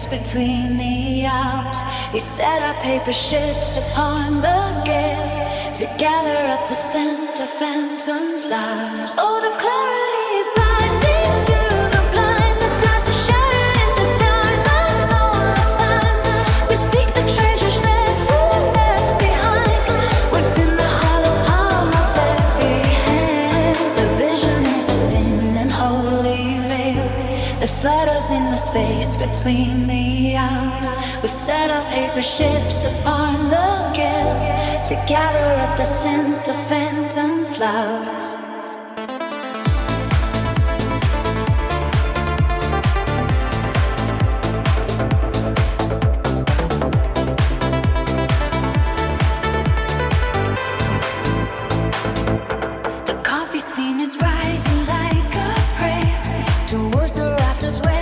Between the Alps, we set our paper ships upon the gale. Together at the center, phantom flies. Oh, the clarity is blinding to the blind. The glass is shattered into diamonds on the sun. We seek the treasures that we left behind within the hollow palm of every hand. The vision is a thin and holy veil that flutters in the space between the Alps. We set our paper ships upon the gale. Together at the center, phantom flowers. The coffee steam is rising like a prayer towards the rafters where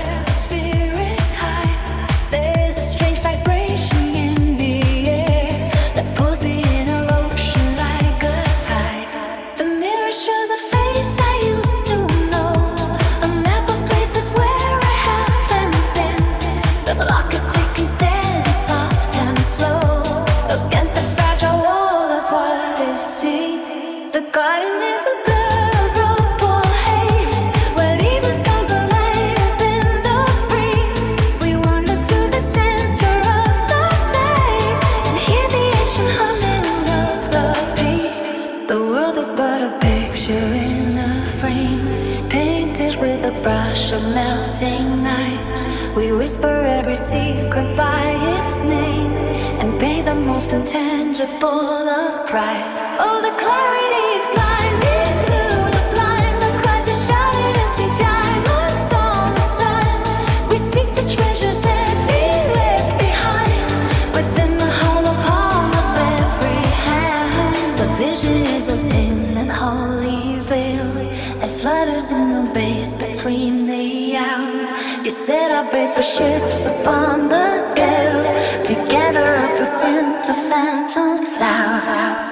of melting nights. We whisper every secret by its name and pay the most intangible of price. Oh, the clarity is blinding to the blind. The glass is shattered into diamonds on the sun. We seek the treasures that we left behind within the hollow palm of every hand. The vision is a thin and holy veil that flutters in the base between the Alps. You set our paper ships upon the gale. Together at the center, phantom flower.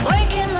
Waking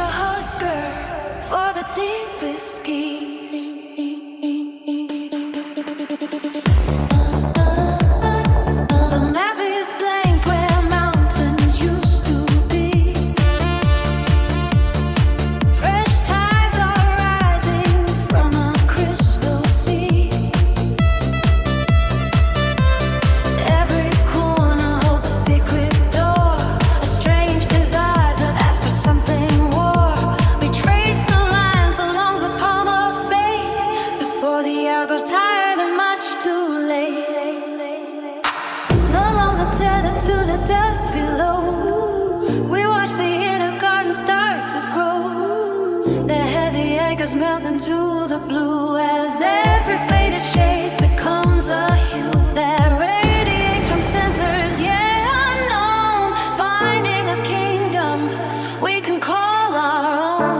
The heavy anchors melt into the blue as every faded shade becomes a hue that radiates from centers yet unknown, finding a kingdom we can call our own.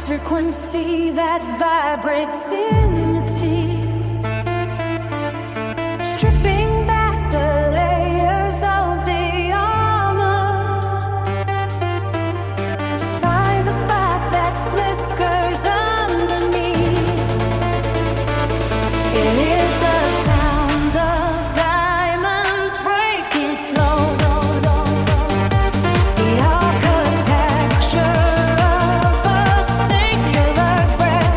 frequency that vibrates in your teeth, stripping back the layers of the armor to find the spot that flickers underneath. It is the sound of diamonds breaking slow, the architecture of a singular breath.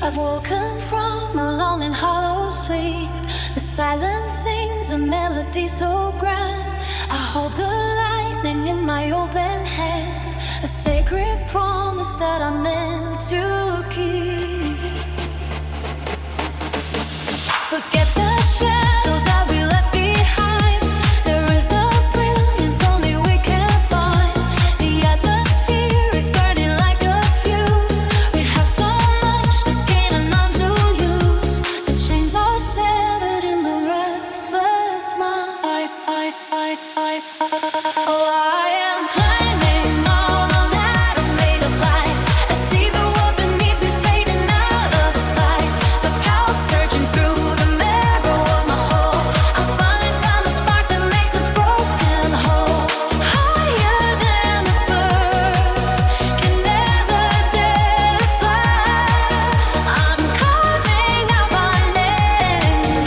I've woken from a long and hollow sleep. The silence sings a melody so grand. I hold the lightning in my open hand, a sacred promise that I'm meant to keep. Forget the shadows that we left behind. There is a brilliance only we can find. The atmosphere is burning like a fuse. We have so much to gain and none to lose. The chains are severed in the restless mind. Oh, I am climbing on a ladder made of light. I see the world beneath me fading out of sight. The power surging through the marrow of my whole. I finally found the spark that makes the broken whole. Higher than the birds can never dare to fly. I'm carving out my name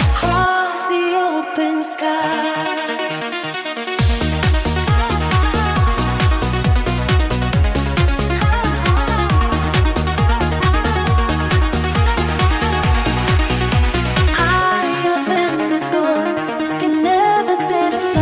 across the open sky. Higher than the birds can never dare to fly.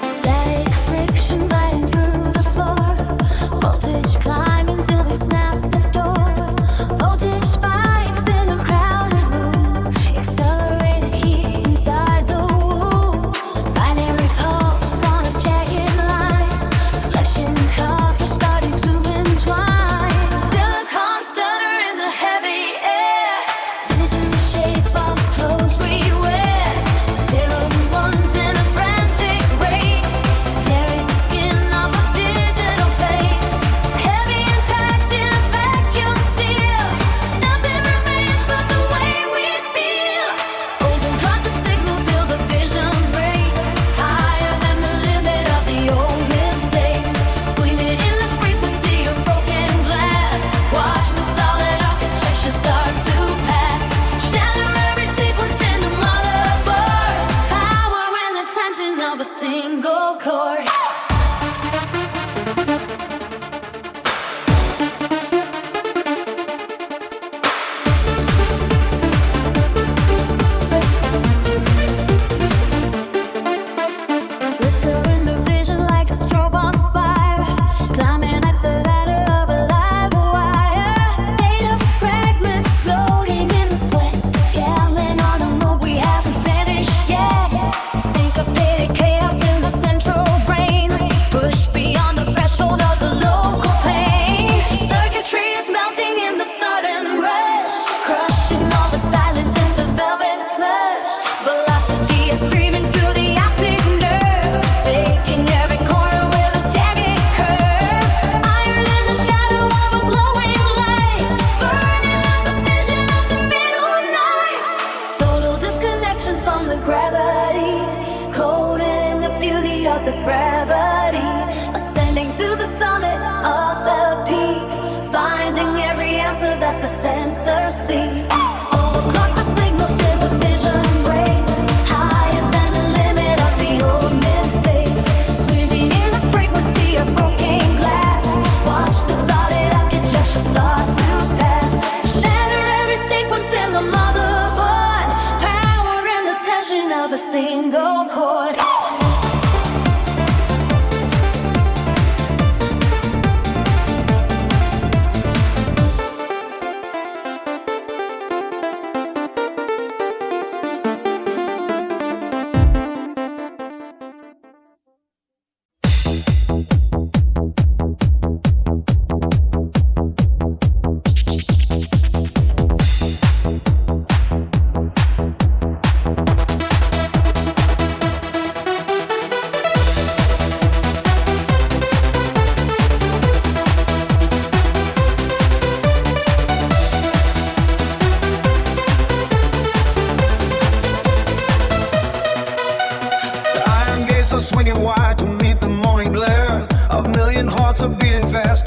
Static friction biting through the floor. Voltage climbing till we snap the door. Voltage spikes in a crowded room. Accelerated heat inside the womb. Binary pulse on a jagged line. Flesh and copper starting to entwine. Silicon stutter in the heavy air. Losing the shape of the clothes we wear. Zeros and ones in a frantic race. Tearing the skin off a digital face. Heavy impact in a vacuum seal. Nothing remains but the way we feel. Overclock the signal till the vision breaks. Higher than the limit of the old mistakes. Screaming in the frequency of broken glass. Watch the solid architecture start to pass. Shatter every sequence in the motherboard. Power in the tension of a single chord. Flickering the vision like a strobe on fire. Climbing at the ladder of a live wire. Data fragments floating in the sweat. Gambling on a move we haven't finished yet. Syncopated chaos in the central brain. Push beyond the threshold of the local pain. Circuitry is melting in the sudden rush. Crushing all the silence into velvet slush. Velocity is screaming through the optic nerve. Taking every corner with a jagged curve. Iron in the shadow of a glowing light. Burning up the vision of the middle night. Total disconnection from the gravity. Coded in the beauty of the gravity. Ascending to the summit of the peak. Finding every answer that the sensors see. Overclock the signal till the vision breaks. Higher than the limit of the old mistakes. Screaming in the frequency of broken glass. Watch the solid architecture start to pass. Shatter every sequence in the motherboard. Power in the tension of a single chord.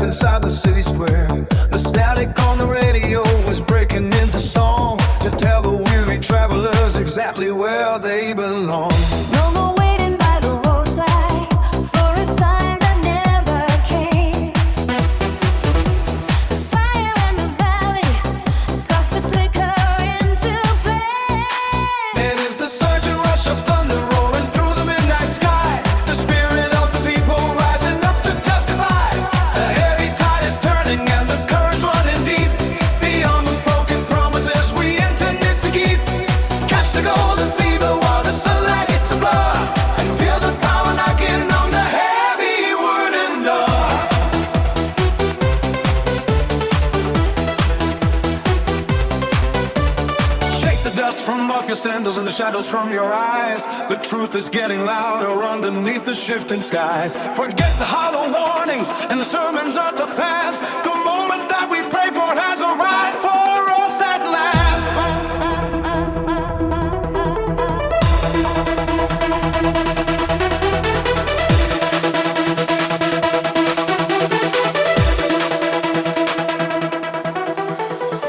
inside the city square. The static on the radio was breaking into song to tell the weary travelers exactly where they belong. No more waiting by the roadside for a sign that never came. The fire in the valley starts to flicker into flame. It is the surging rush of thunder rolling through the midnight sky. The spirit of the people rising up to testify. The heavy tide is turning and the current's running deep. Beyond the broken promises we intended to keep. Catch the golden fever while the sunlight hits the floor. And feel the power knocking on the heavy wooden door. Shake the dust from off your sandals and the shadows from your eyes. The truth is getting louder underneath the shifting skies. Forget the hollow warnings and the sermons of the past. The moment that we pray for has arrived for us at last.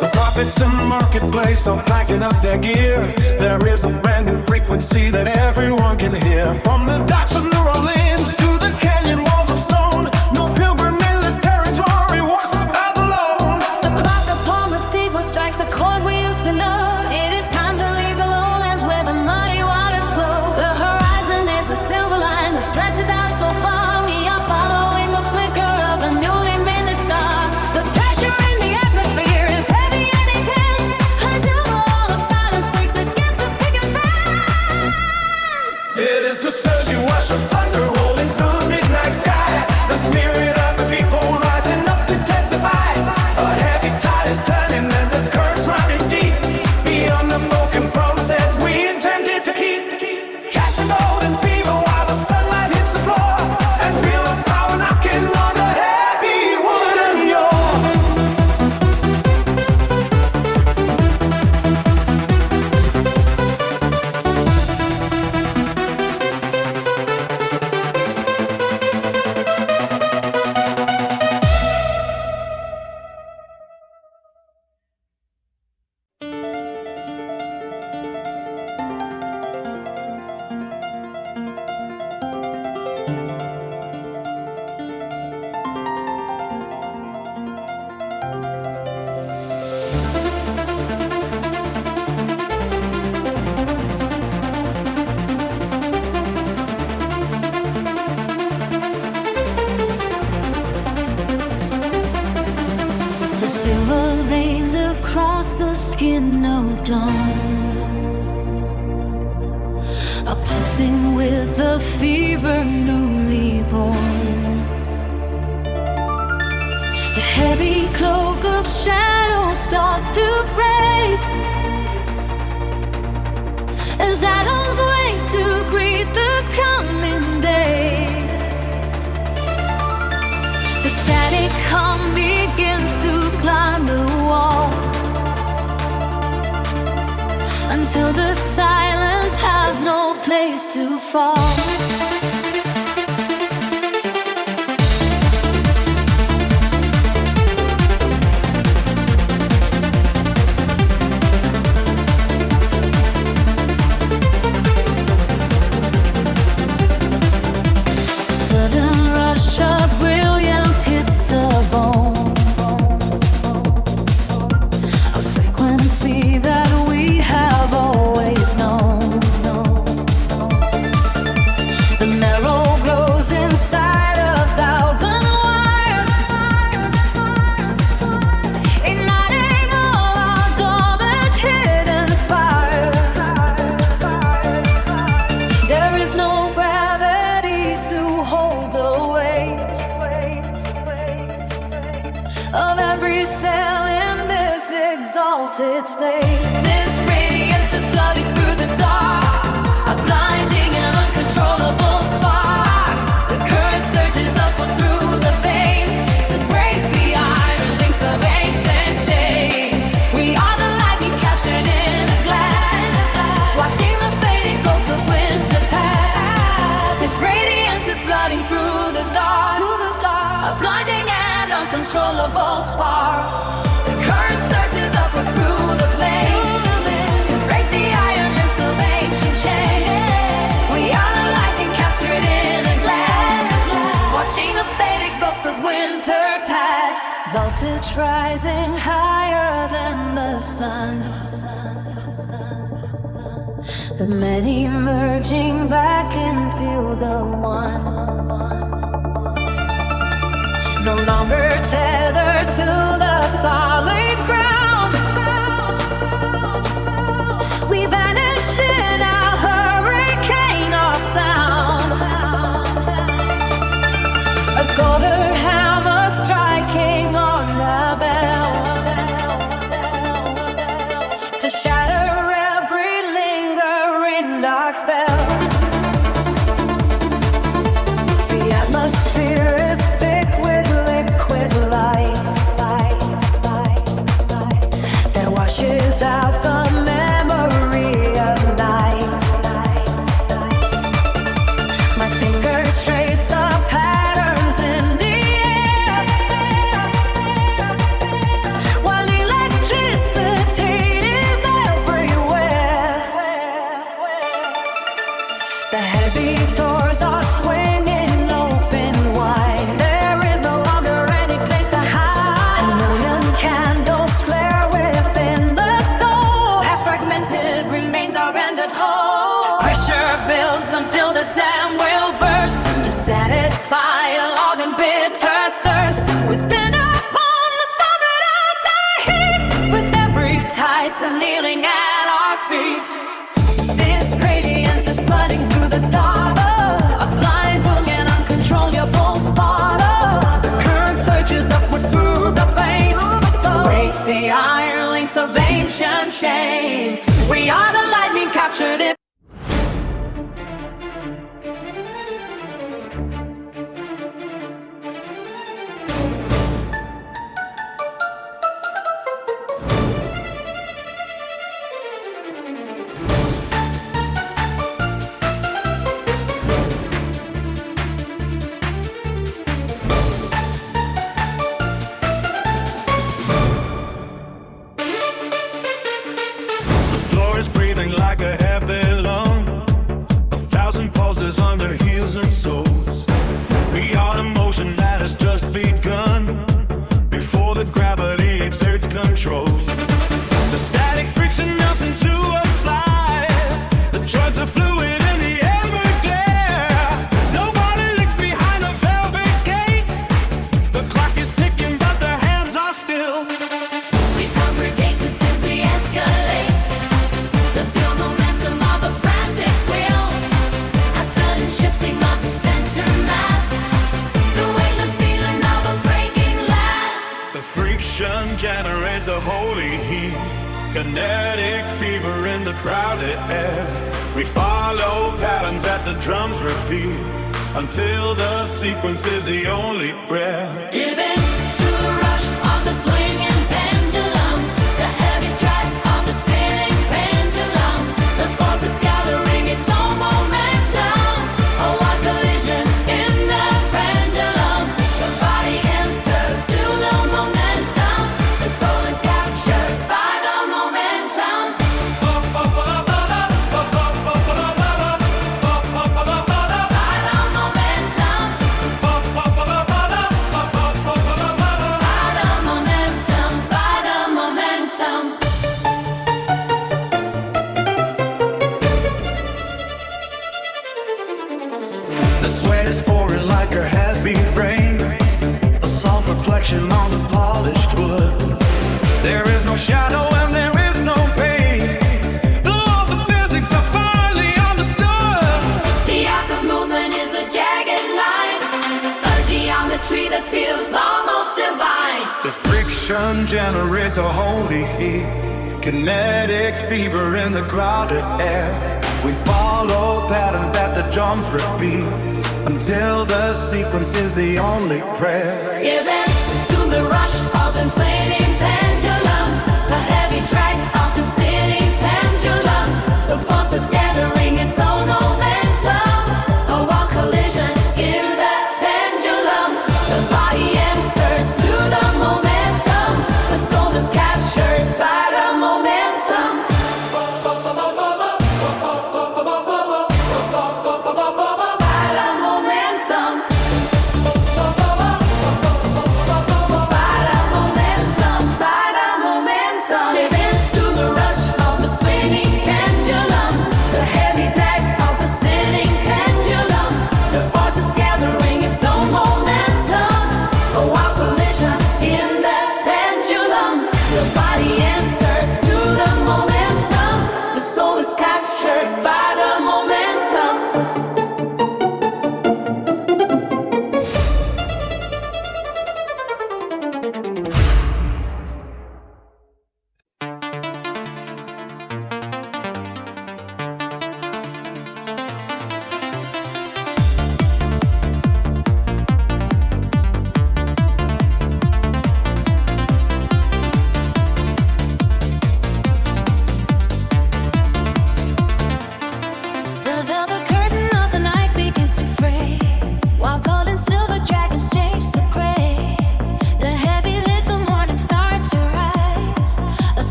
The prophets in the marketplace are packing up their gear. There is a brand new frequency that everyone can hear. From the docks of New Orleans to the canyon walls of stone, no pilgrim in this territory walks without alone. The clock upon the steeple strikes a chord we used to know. It is time to leave the lowlands where the muddy waters flow. The horizon is a silver line that stretches out so far. We are following the flicker of a newly minted star. The pressure in the atmosphere is heavy and intense until the wall of silence breaks against the picket fence. It is the surging rush of thunder rolling through the midnight sky. The spirit of the people rising up to testify. A heavy tide is turning and the current's running deep. Beyond the broken promises we intended to keep. Catch the golden fever while the sunlight hits the floor. And feel the power knocking on the heavy wooden door. The silver veins across the skin of dawn are pulsing with the fever newly born. The heavy cloak of shadow starts to fray as atoms wait to greet the coming day. The static hum begins to climb the wall until the silence has no place to fall. Sudden rush of brilliance hits the bone, a frequency that we have always known. The marrow grows inside a thousand wires, igniting all our dormant hidden fires. There is no gravity to hold the weight of every cell in this exalted state. This radiance is flooding through the dark, a blinding and uncontrollable spark. The current surges upward through the veins to break the iron links of ancient chains. We are the light we captured in a glass, watching the fading ghosts of winter pass. This radiance is flooding through the dark, a blinding and uncontrollable uncontrollable spark. The current surges upward through the vein to break the iron links of ancient chains. We are the lightning captured in a glass, watching the faded ghosts of winter pass. Voltage rising higher than the sun, the many merging back into the one. No longer tethered to the solid ground, we vanish in a hurricane of sound. A golden hammer striking on the bell to shatter every lingering dark spell. The atmosphere is thick with liquid light that washes out the memory of night. My fingers trace the patterns in the air, while electricity is everywhere. The heavy doors are swinging open wide. There is no longer any place to hide. A million candles flare within the soul. As fragmented remains are rendered whole. Pressure builds until the dam will burst to satisfy a long and bitter thirst. We stand upon the summit of the heat, with every titan kneeling at our feet. This radiance is flooding through the dark, a blinding and uncontrollable spark. The current surges upward through the veins, break the iron links of ancient chains. We are the lightning captured in. The floor is breathing like a heavy lung, 1,000 pulses under heels and soles. We are the motion that has just begun, before the gravity exerts control. The static friction melts into a slide, the drugs are fluid in the everglare. Nobody leaks behind the velvet gate. The clock is ticking but their hands are still. We congregate to simply escalate the pure momentum of a frantic will. A sudden shifting of the center mass, the weightless feeling of a breaking glass. The friction generates a holy heat, kinetic fever in the crowded air. We follow patterns that the drums repeat, until the sequence is the only prayer. Give in to the rush of the swinging pendulum, the heavy drag of the spinning pendulum. The force is gathering its own momentum, a wide collision in the pendulum. The body answers to the momentum, the soul is captured by the momentum. By the momentum. The sweat is pouring like a heavy rain, a soft reflection on the polished wood. There is no shadow and there is no pain. The laws of physics are finally understood. The arc of movement is a jagged line, a geometry that feels almost divine. The friction generates a holy heat, kinetic fever in the crowded air. We follow patterns that the drums repeat, until the sequence is the only prayer. Give in to the rush of inflating pendulum, the heavy drag of the sitting pendulum. The force is gathering its own momentum, a wild collision in the pendulum. The body answers to the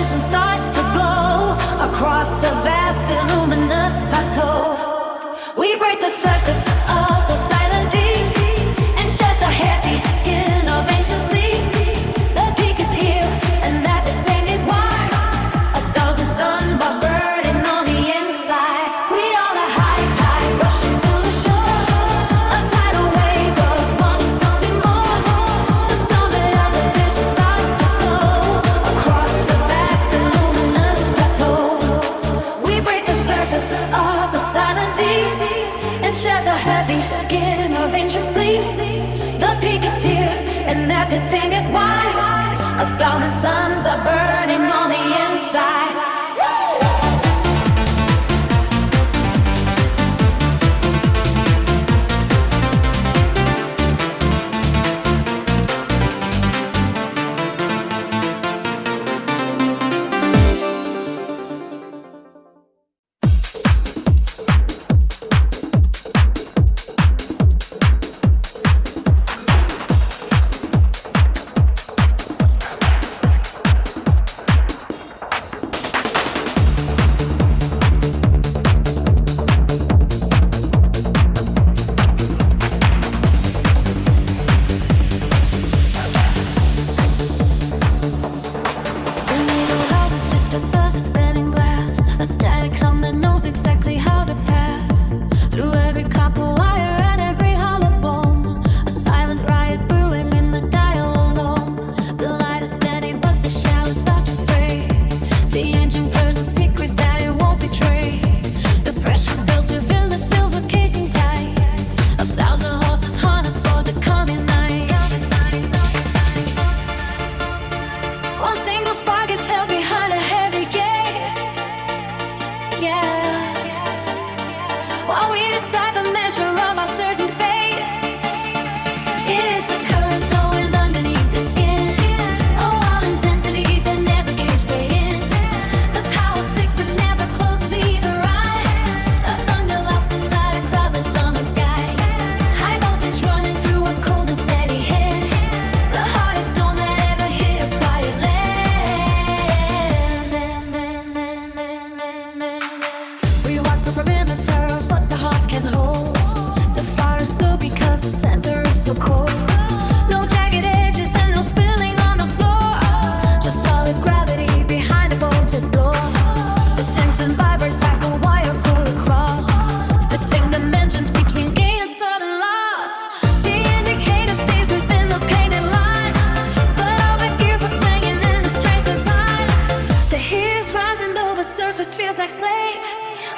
vision starts to glow across the vast and luminous plateau. We break the surface of the silent deep and shed the heavy skin of ancient sleep. The peak is here and everything is wide. A thousand suns are burning on the inside. We on a high tide rushing to the shore. A tidal wave of wanting something more. The summit of the vision starts to glow across the vast and luminous plateau. We break the surface of the silent deep and shed the heavy skin of ancient sleep. The peak is here and everything is white. A thousand suns are burning on the inside.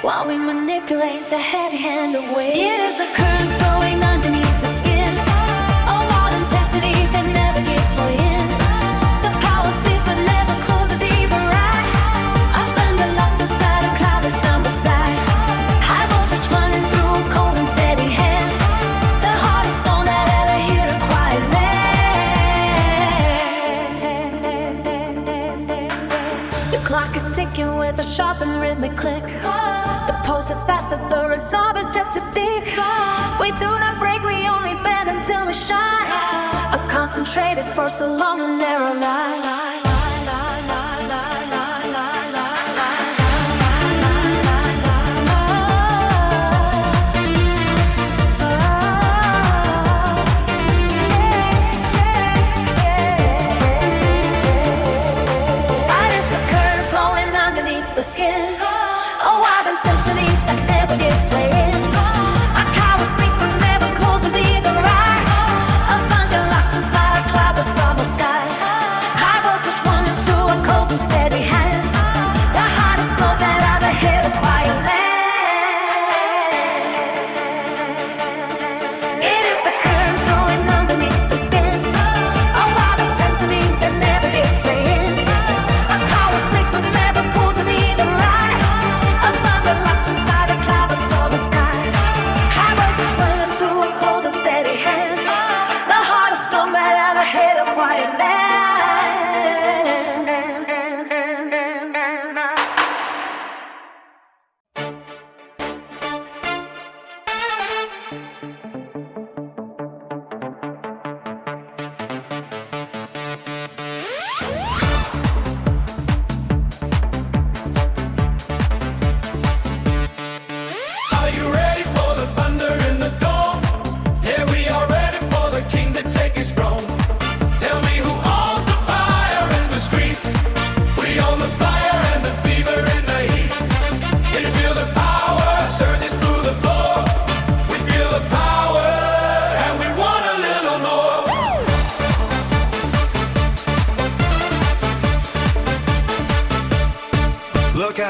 While we manipulate the heavy hand away. It is the current flowing underneath the skin. A wild intensity that never gives way in. The power sleeps but never closes either eye. A thunder locked inside a cloudless summer side. High voltage running through a cold and steady hand. The hardest stone that ever hit a quiet land. The clock is ticking with a sharp and rhythmic click. The pulse is fast, but the resolve is just as thick. We do not break, we only bend until we shine. A concentrated force along a narrow line. The skin, a wild intensity that never gives way in. A coward sleeps but never closes either eye. A thunder locked inside a cloudless summer sky. High voltage running through a cold and steady hand. The hardest note that ever hit a quiet land. It is the current flowing underneath the skin. A wild intensity that never gives way in. A coward sleeps but never closes either eye. A thunder locked inside a cloudless summer sky. High voltage running through a cold and steady hand. The hardest storm that ever hit a quiet land.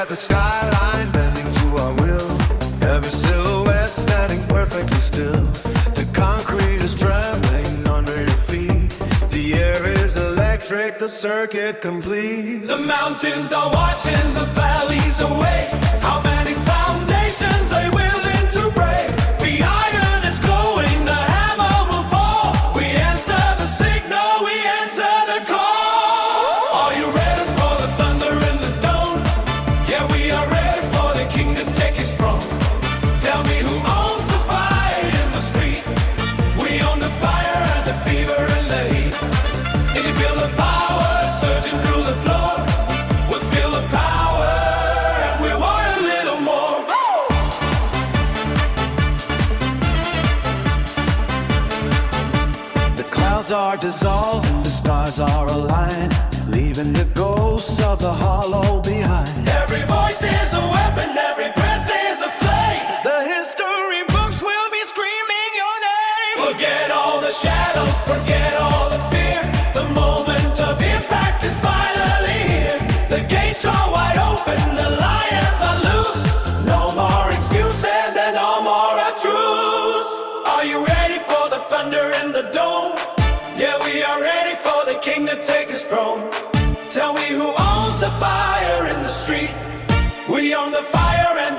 at the skyline, bending to our will. Every silhouette standing perfectly still. The concrete is trembling under your feet. The air is electric, the circuit complete. The mountains are washing the valleys away. How many foundations are willing to break? The iron is glowing, the hammer will fall. We answer the signal, we answer the call. Are you ready for the thunder in the dome? Yeah, we are ready for the king to take his throne. Tell me who owns the fight in the street? We own the fire and the fever and the heat. Can you feel the power surging through the floor? We feel the power and we want a little more. The clouds are dissolving, the stars are aligned, leaving the ghosts of the hollow behind. Every voice is a weapon, every breath is a flame. The history books will be screaming your name. Forget all the shadows, forget all the fear. The moment of impact is finally here. The gates are wide open, the lions are loose. No more excuses and no more a truce. Are you ready for the thunder in the dome? Yeah, we are ready for the king to take his throne. Tell me who owns the fire in the street? We own the fire and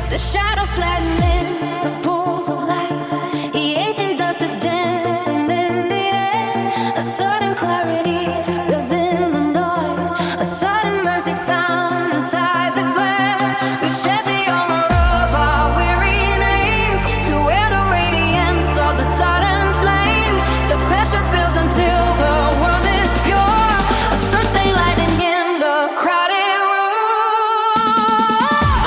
The shadows flattening to pools of light. The ancient dust is dancing in the air. A sudden clarity within the noise. A sudden mercy found inside the glare. We shed the armor of our weary names to wear the radiance of the sudden flame. The pressure builds until the world is pure. A sustained lighting in the crowded room.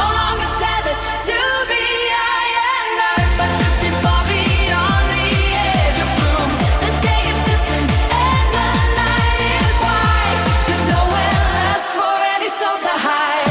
No longer tethered to the eye and earth, but drifting far beyond the edge of gloom. The day is distant and the night is wide, with nowhere left for any soul to hide.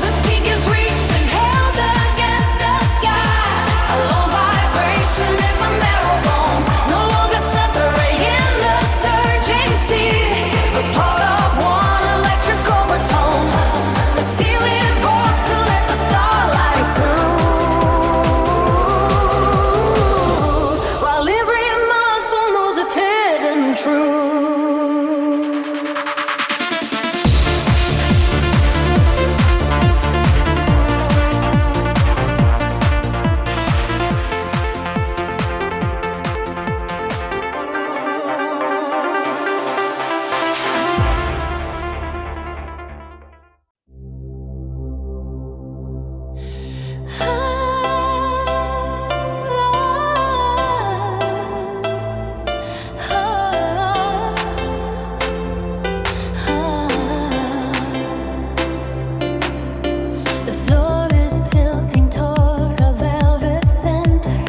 The peak is reached and held against the sky. A low vibration in my marrow bone. No longer separating the surging sea. The part of one electric overtone. The ceiling roars to let the starlight through. While every muscle knows it's hidden true. The floor is tilting toward a velvet center.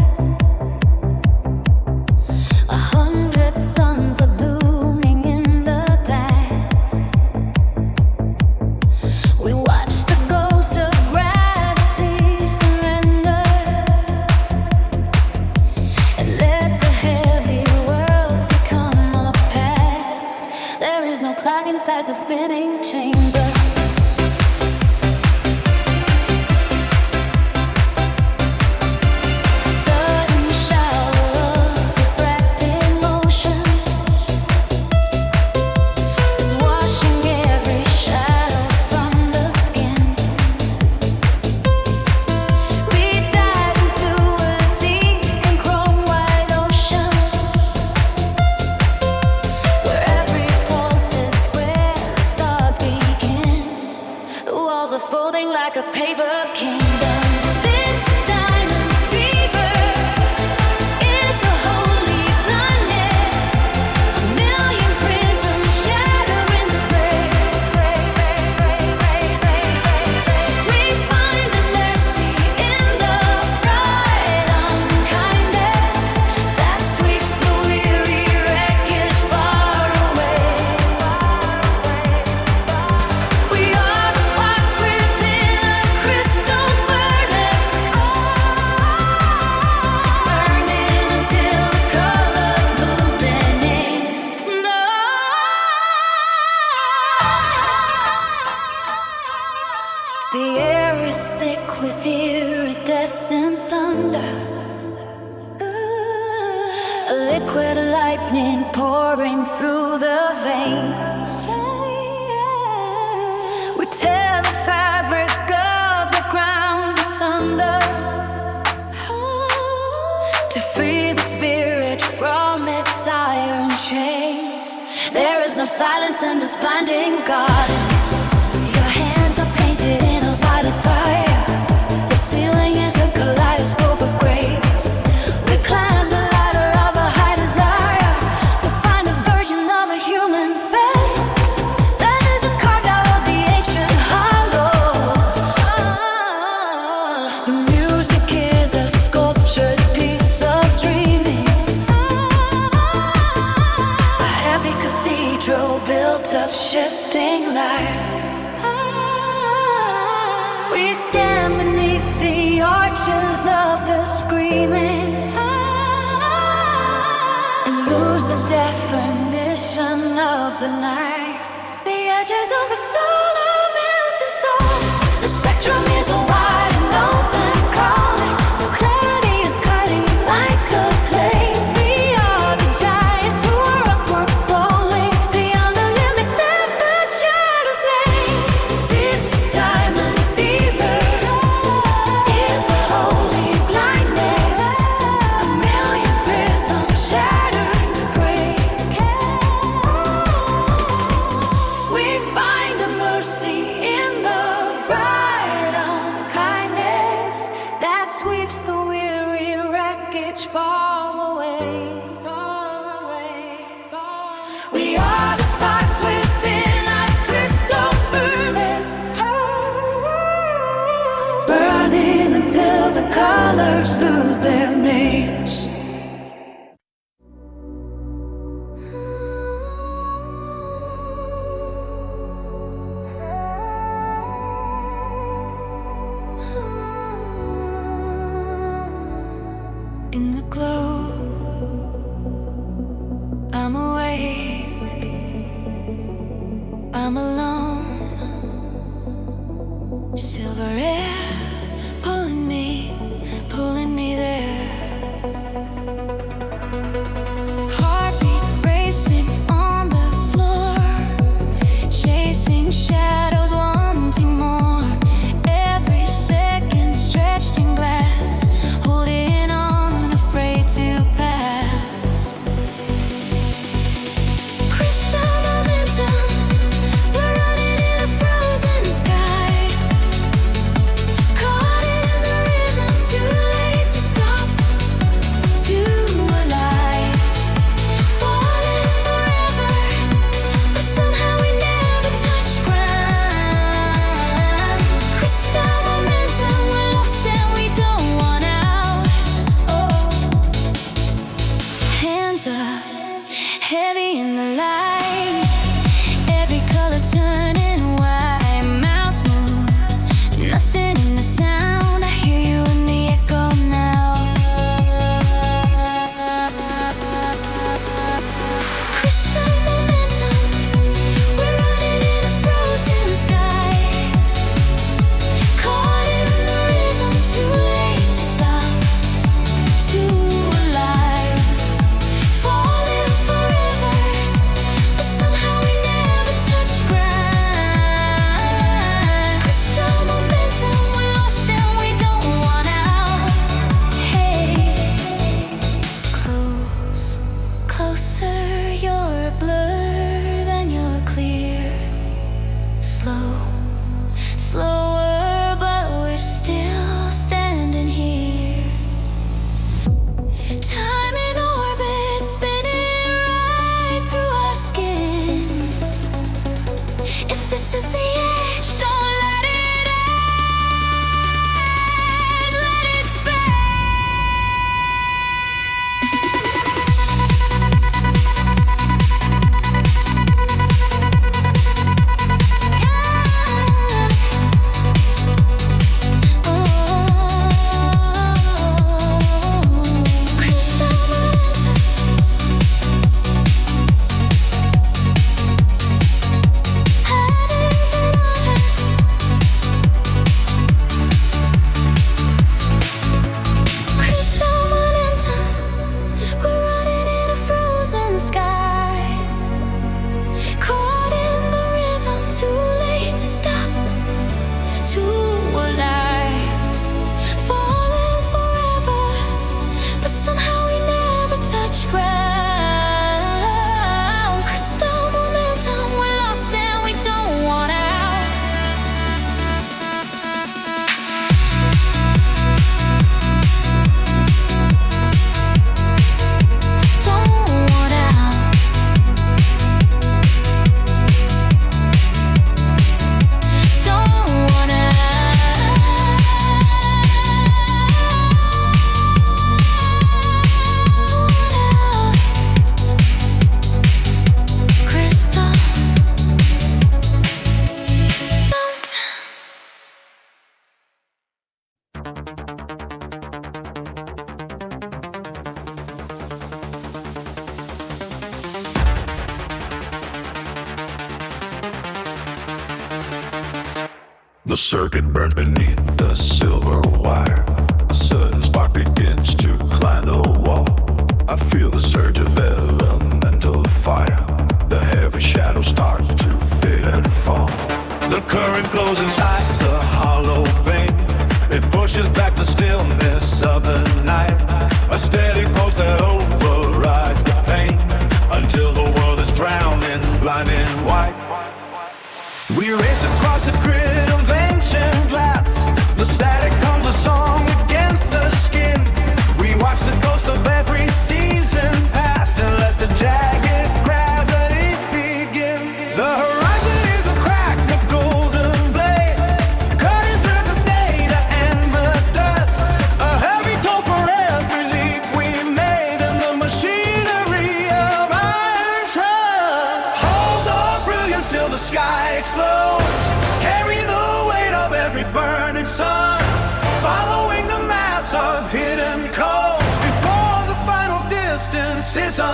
100 suns are blooming in the glass. We watch the ghost of gravity surrender and let the heavy world become a past. There is no clock inside the spinning chamber. Sudden shower of refracted motion is washing every shadow from the skin. We dive into a deep and chrome white ocean where every pulse is where the stars begin. The walls are folding like a paper kingdom. This diamond fever is a holy blindness. A million prisms shattering the gray. We find the mercy in the bright unkindness that sweeps the weary wreckage far away. We are the sparks within a crystal furnace, burning until the colors lose their names. No. The air is thick with iridescent thunder. A liquid lightning pouring through the veins. We tear the fabric of the ground asunder to free the spirit from its iron chains. There is no silence in this blinding garden. Your hands are painted in a violet fire. The ceiling is a kaleidoscope of grace. We climb the ladder of a high desire to find a version of a human face that isn't carved out of the ancient hollows. The music is a sculptured piece of dreaming. A heavy cathedral built of shifting light. We stand beneath the arches of the screaming and lose the definition of the night. The edges of the soul are melting soul. The spectrum is a wide and open calling. The clarity others lose their names. In the glow, I'm awake, I'm alone. Silver air pulling me there. Heartbeat racing on the floor, chasing shadows, wanting more. Every second stretched in glass, holding on, afraid to pass. Crystal momentum, we're running in a frozen sky. Caught in the rhythm, too late to stop, too alive. Falling forever, but somehow we never touch ground. Crystal momentum, we're lost and we don't want out. Oh, hands up, heavy in the light. Every color turning white, mouths move, nothing in the sound. I hear you in the echo now. Crystal momentum, we're running in a frozen sky. Caught in the rhythm, too late to stop, too alive. Falling forever, but somehow we never touch ground. Crystal momentum, we're lost and we don't want out. Hey, close, closer, you're a blur, then you're clear. Slow, slower, but we're still standing here. Time in orbit, spinning right through our skin. If this is the edge, don't let it end. Let it spin. Crystal momentum, hiding in order. Crystal momentum, we're running in a frozen sky. Caught in the rhythm, too late to stop, too alive. Falling forever, but somehow we never touch ground. Crystal momentum, we're lost and we don't want out. Don't want out. Don't want out. Crystal mountain. The circuit burns beneath the silver wire. A sudden spark begins to climb the wall. I feel the surge of elemental fire. The heavy shadows start to fade and fall. The current flows inside the hollow vein. It pushes back the stillness of the night. A steady pulse that overrides the pain until the world is drowned in blinding white. We race across the grid of ancient glass. The static comes a song against the skin.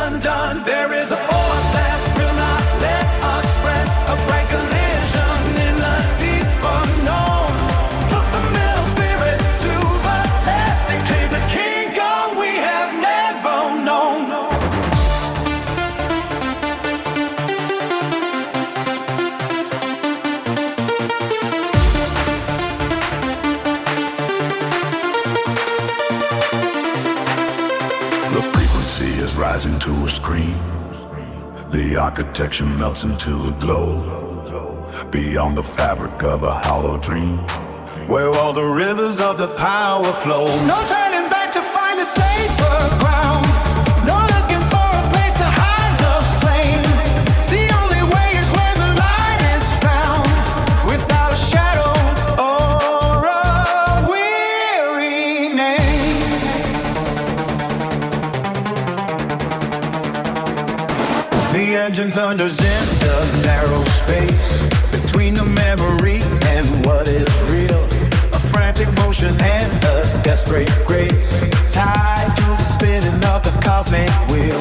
undone. There is a force that will not let us rest. A bright collision in the deep unknown. Put the metal spirit to the test and claim the kingdom we have never known. The frequency is rising to a scream. The architecture melts into a glow. Beyond the fabric of a hollow dream, Where all the rivers of the power flow. No turning back to find a safer ground. No looking for a place to hide the flame. The only way is where the light is found. Without a shadow or a weary name. The engine thunders in the narrow space between the memory and what is real. A frantic motion and a desperate grace, tied to the spinning of the cosmic wheel.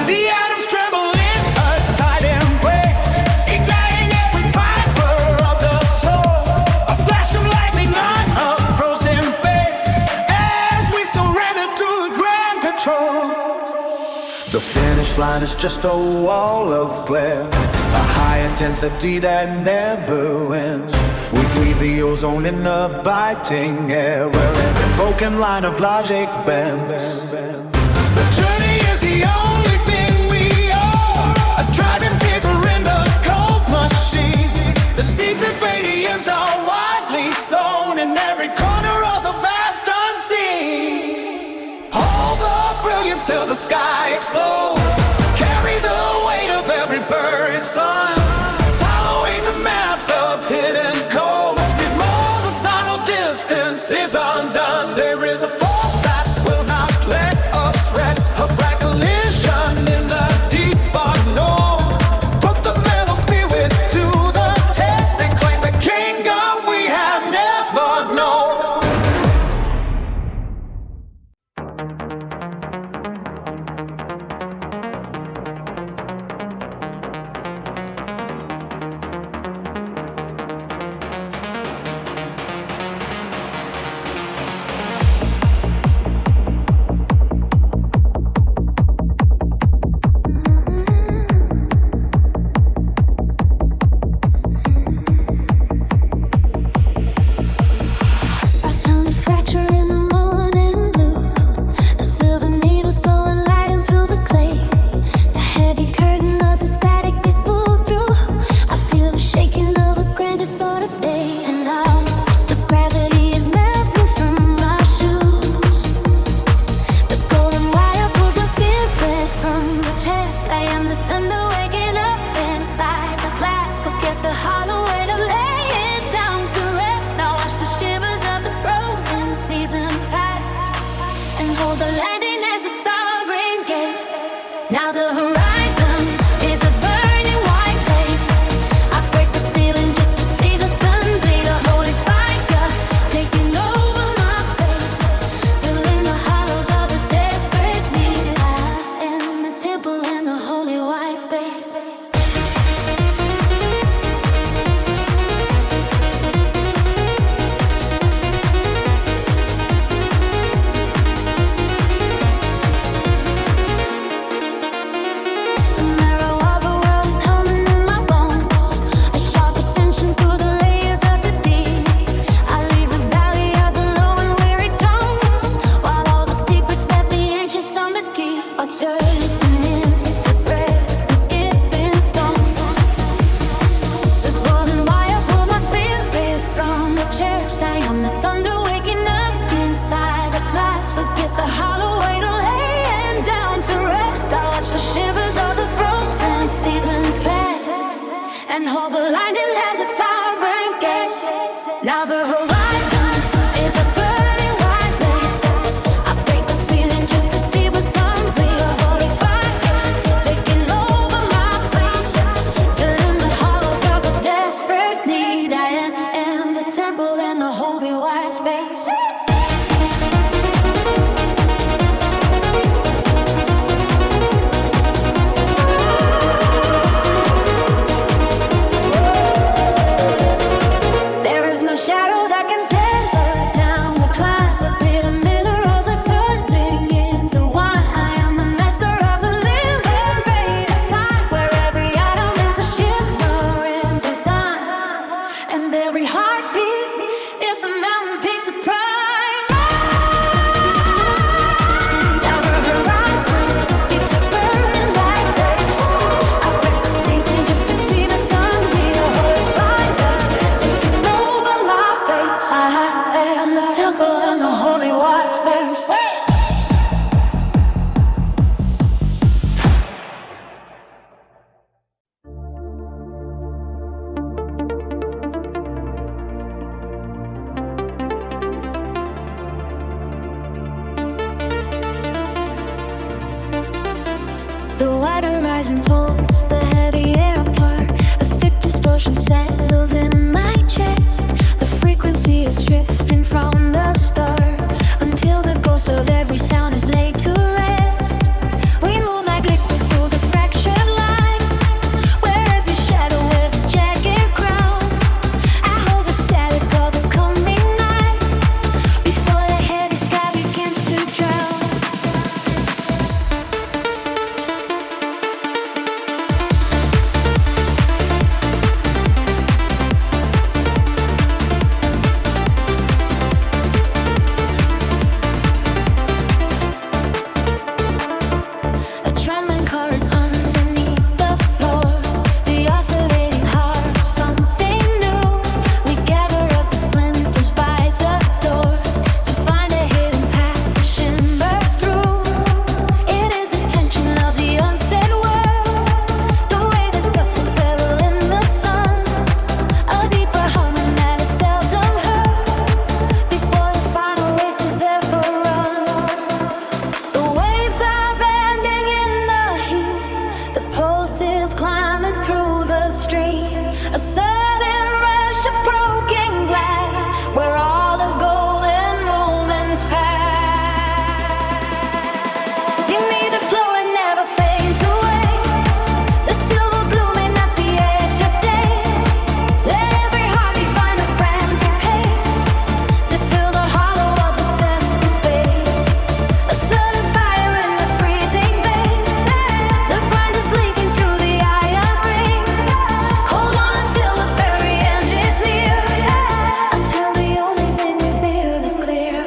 The atoms tremble in a tight embrace, igniting every fiber of the soul. A flash of lightning on a frozen face, as we surrender to the ground control. The finish line is just a wall of glare, a high intensity that never ends. We breathe the ozone in the biting air, where every broken line of logic bends. The journey is the only thing we are, a driving figure in the cold machine. The seeds of radiance are widely sown in every corner of the vast unseen. Hold the brilliance till the sky explodes. Carry the weight of every buried sun. Following the maps of hidden codes. If more than tunnel distance is undone, there is a force that will not let us rest. A bright collision in the deep unknown. Put the metal spirit to the test and claim the kingdom we have never known. I found a fracture in the morning blue, a silver needle sewing light into the clay. The heavy curtain of the static is pulled through. I feel the shaking of a grander sort of day, and now the gravity is melting from my shoes. The golden wire pulls my spirit from the chest. I am the thunder waking up inside the glass. Forget the hollow way to lay it down to rest. I watch the shivers of the frozen seasons pass and hold the landing as the sovereign gaze. Now the horizon is a burning white lace. I break the ceiling just to see the sun bleed. A holy fire taking over my face, filling the hollows of a desperate need. I am the temple in the holy white space. The marrow of a world is humming in my bones, a sharp ascension through the layers of the deep. I leave the valley of the low and weary tones, while all the secrets that the ancient summits keep are turning into bread and skipping stones. The golden wire pulls my spirit from the chest. I am the thunder waking up inside the glass. Forget the hollow way to laying down to rest. I watch the shivers of the frozen seasons pass and hold the lightning as a sovereign gaze. Now the horizon is a burning white lace. I break the ceiling just to see what's on me. A holy fire taking over my face, filling the hollows of a desperate need. I am the temple in the holy white space. rising pulse, the heavy air apart. A thick distortion settles in my chest. The frequency is drifting from the start until the ghost of every sound is laid to rest. We move like liquid through the fractured line, where every shadow wears a jagged crown. I hold the static of the coming night before the heavy sky begins to drown. A trembling current underneath the floor, the oscillating heart of something new. We gather up the splinters by the door to find a hidden path to shimmer through. It is the tension of the unsaid word, the way the dust will settle in the sun. A deeper humming that is seldom heard before the final race is ever run. The waves are bending in the heat, the pulse is climbing through the stream. A sudden rush of broken glass, where all the golden moments pass. Give me the glow, it never fades away, the silver blooming at the edge of day. Let every heartbeat find a frantic pace to fill the hollow of the empty space. A sudden fire in the freezing veins, the grind is leaking through the iron rings. Hold on until the very end is near, until the only thing you feel is clear.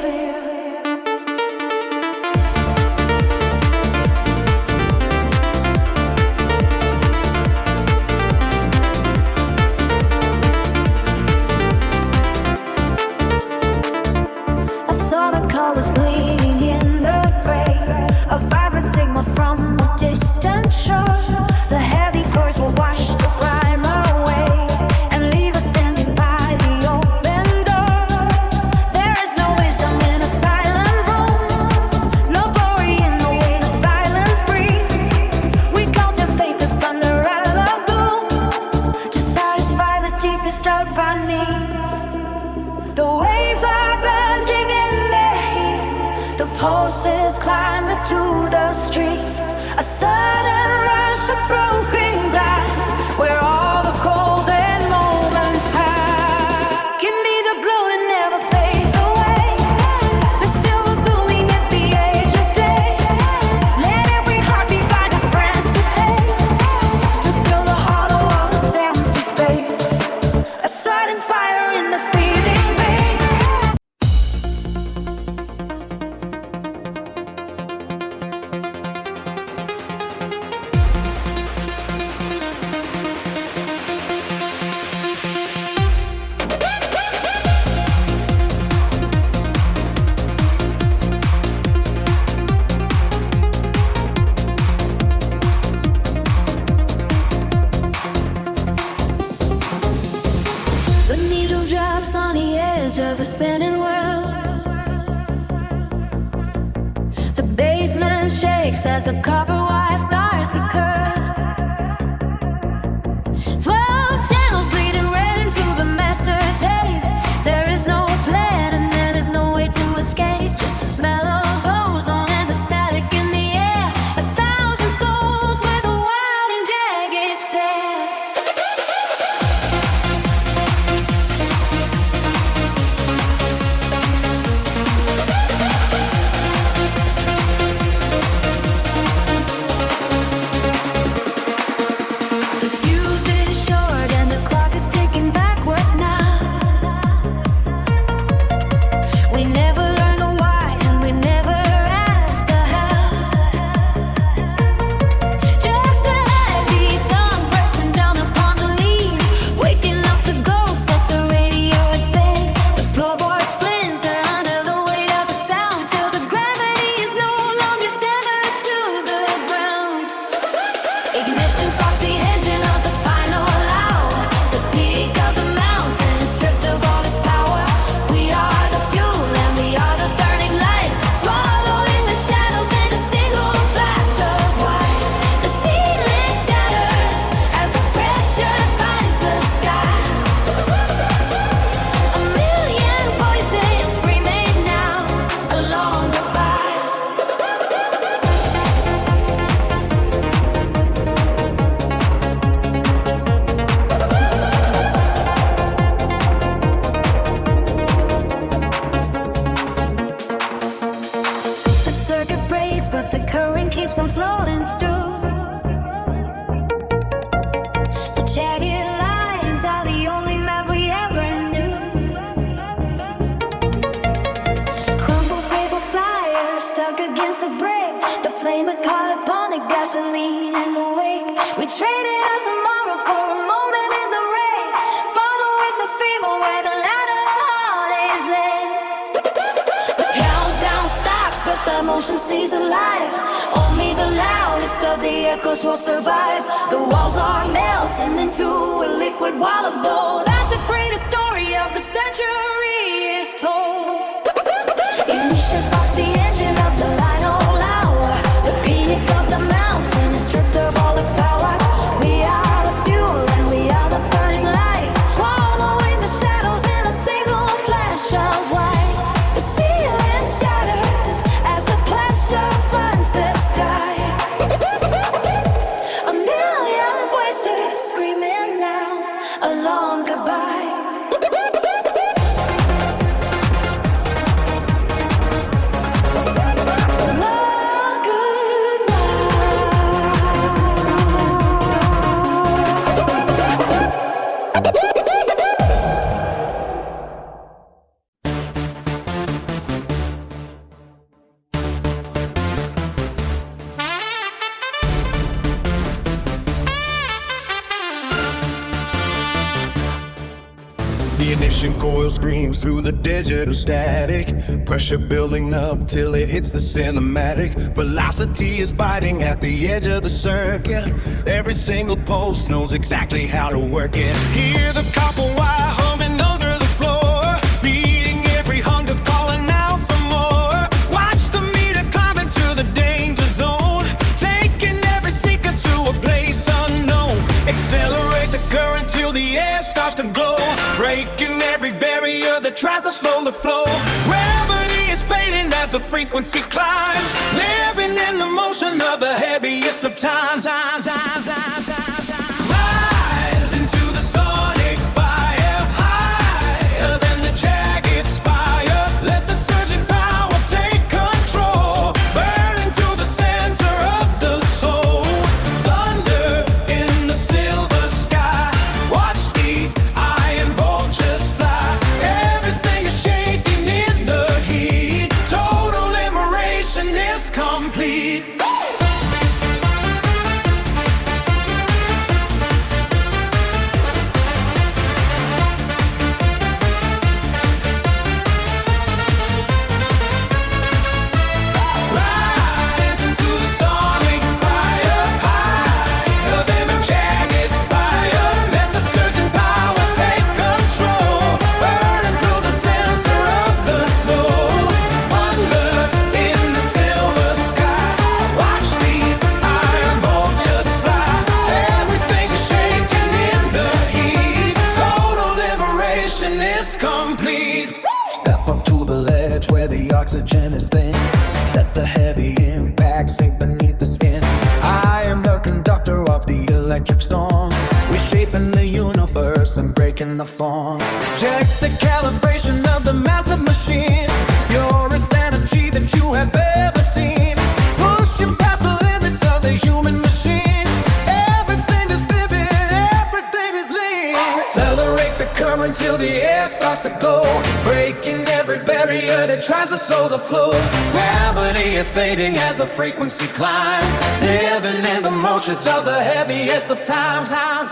I saw the colors bleeding in the gray, a vibrant signal from a distant shore. The heavy chords will wash the grime away and leave us standing by the open door. There is no wisdom in a silent room, no glory in the way the silence breathes. We cultivate the thunder out of gloom to satisfy the deepest of our needs. The waves are bending in the heat, the pulse is climbing to the street. A sudden rush of broken glass, where all the golden moments pass. Give me the glow that never fades away, the silver blooming at the edge of day. Let every heartbeat find a frantic pace to fill the hollow of this empty space. A sudden fire in the freezing veins. The needle drops on the edge of the spinning world. The basement shakes as the copper wires start to curl. 12 channels bleeding red into the master tape. There is no plan and there is no way to escape. Just the smell of ozone and the static in the air. 1,000 souls with a wild and jagged stare. the current keeps on flowing through. The jagged lines are the only map we ever knew. Crumble fable flyers stuck against a brick. The flame is caught upon the gasoline in the wake. We traded out tomorrow for a moment in the rain. Following the fever where the land of heart is lit. The countdown stops, but the motion stays alive. Only the loudest of the echoes will survive. The walls are melting into a liquid wall of gold. As the greatest story of the century is told. Ignition sparks the engine of the line all hour. The peak of the mountain is stripped of all its power. We are the fuel and we are the burning light. Swallowing the shadows in a single flash of white. The ceiling shatters as the pleasure finds the sky. A million voices screaming now a long goodbye. The ignition coil screams through the digital static. Pressure building up till it hits the cinematic. Velocity is biting at the edge of the circuit. Every single pulse knows exactly how to work it. Hear the copper wire humming under the floor, feeding every hunger calling out for more. Watch the meter climb into the danger zone, taking every seeker to a place unknown. Accelerate the current till the air starts to glow, breaking every barrier that tries to slow the flow. Gravity is fading as the frequency climbs, living in the motion of the heaviest of times. Rise into the sonic fire, higher than the jagged spire. Let the surging power take control, burning through the center of the soul. Thunder in the silver sky. Watch the iron vultures fly. Everything is shaking in the heat. Total liberation is complete. Rise into the sonic fire, higher than a jagged spire. Let the surging power take control, burning through the center of the soul. Thunder in the silver sky. Watch the iron vultures fly. Everything is shaking in the heat. Total liberation is complete. Step up to the ledge where the oxygen is thin. Let the heavy impact sink beneath the skin. I am the conductor of the electric storm, reshaping the universe and breaking the form. Check the calibration of the massive machine, purest energy that you have ever seen. Pushing past the limits of the human machine. Everything is vivid, everything is lean. Accelerate the current till the air starts to glow, breaking every barrier that tries to slow the flow. Gravity is fading as the frequency climbs, living in the motions of the heaviest of times. Rise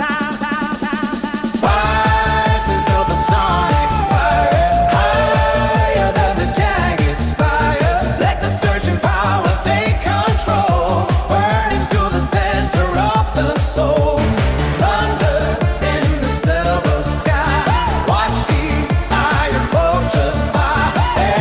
into the sonic fire, higher than the jagged spire. Let the surging power take control, burning to the center of the soul. Thunder in the silver sky. Watch the iron vultures fly.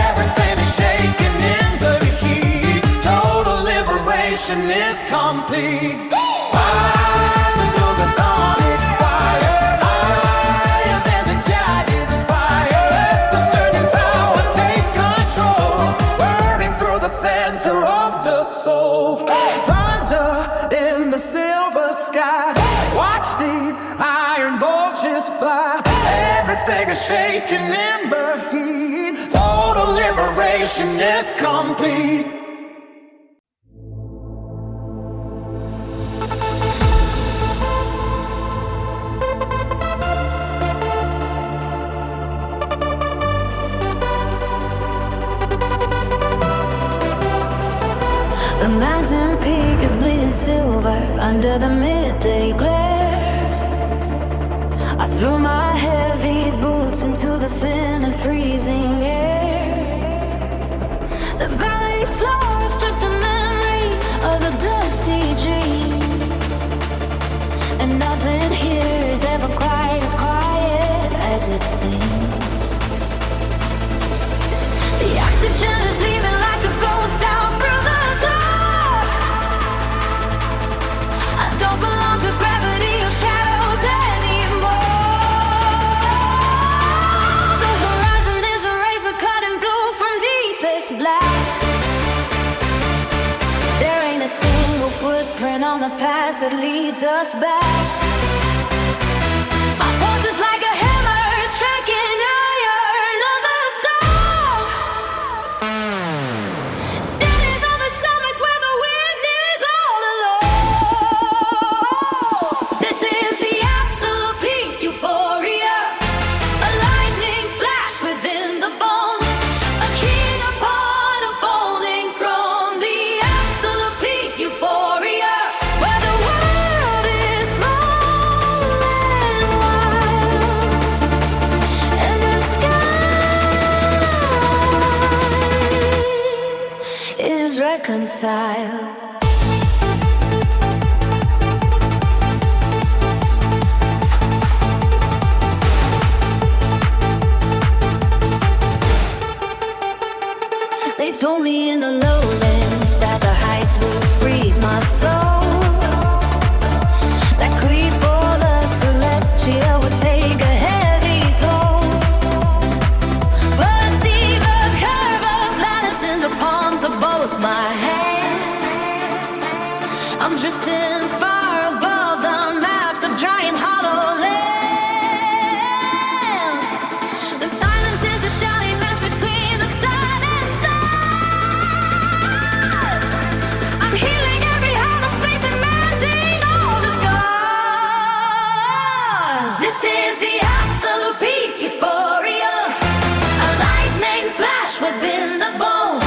Everything is shaking in the heat. Total liberation is complete. Rise into the sonic fire, higher than the jagged spire. Let the surging power take control, burning through the center of the soul. Thunder in the silver sky. Watch the iron vultures fly. Everything is shaking in the heat. Total liberation is complete. mountain peak is bleeding silver under the midday glare. I threw my heavy boots into the thin and freezing air. The valley floor is just a memory of a dusty dream, and nothing here is ever quite as quiet as it seems. The oxygen is leaving like a ghost out through the door. I don't belong to gravity or shadows anymore. The horizon is a razor cutting blue from deepest black. There ain't a single footprint on the path that leads us back. My pulse is like a hammer, striking iron on the storm. Standing on the summit where the wind is all alone. This is the absolute peak euphoria, a lightning flash within the bone, a king upon a folding throne. The absolute peak euphoria, where the world is small and wild, and the sky is reconciled. They told me in the lowlands that the heights would freeze my soul, that creed for the celestial would take a heavy toll. But see the curve of planets in the palms of both my hands. I'm drifting far above the maps of dry and hollow lands. The silence is a shouting match between the sun and stars. I'm healing every hollow space and mending all the scars. This is the absolute peak euphoria, a lightning flash within the bone,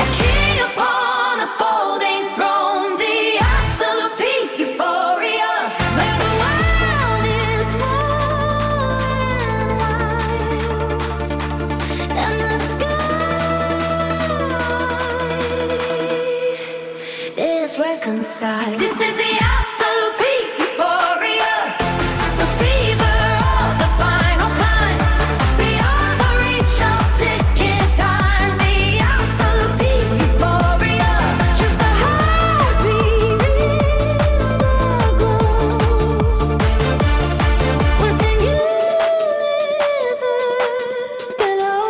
a king upon a folding throne. The absolute peak euphoria, where the world is small and wild, and the sky is reconciled. This is the absolute peak euphoria, the fever of the final climb, beyond the reach of ticking time. The absolute peak euphoria, just a heartbeat in the glow, within universe below.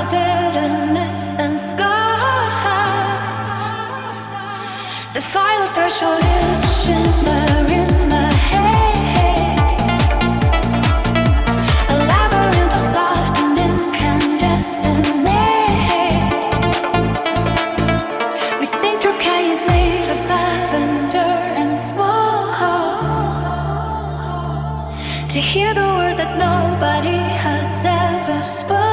our bitterness and scars. The final threshold is a shimmer in the haze, a labyrinth of soft and incandescent maze. We sing through canyons made of lavender and smoke, to hear the word that nobody has ever spoken.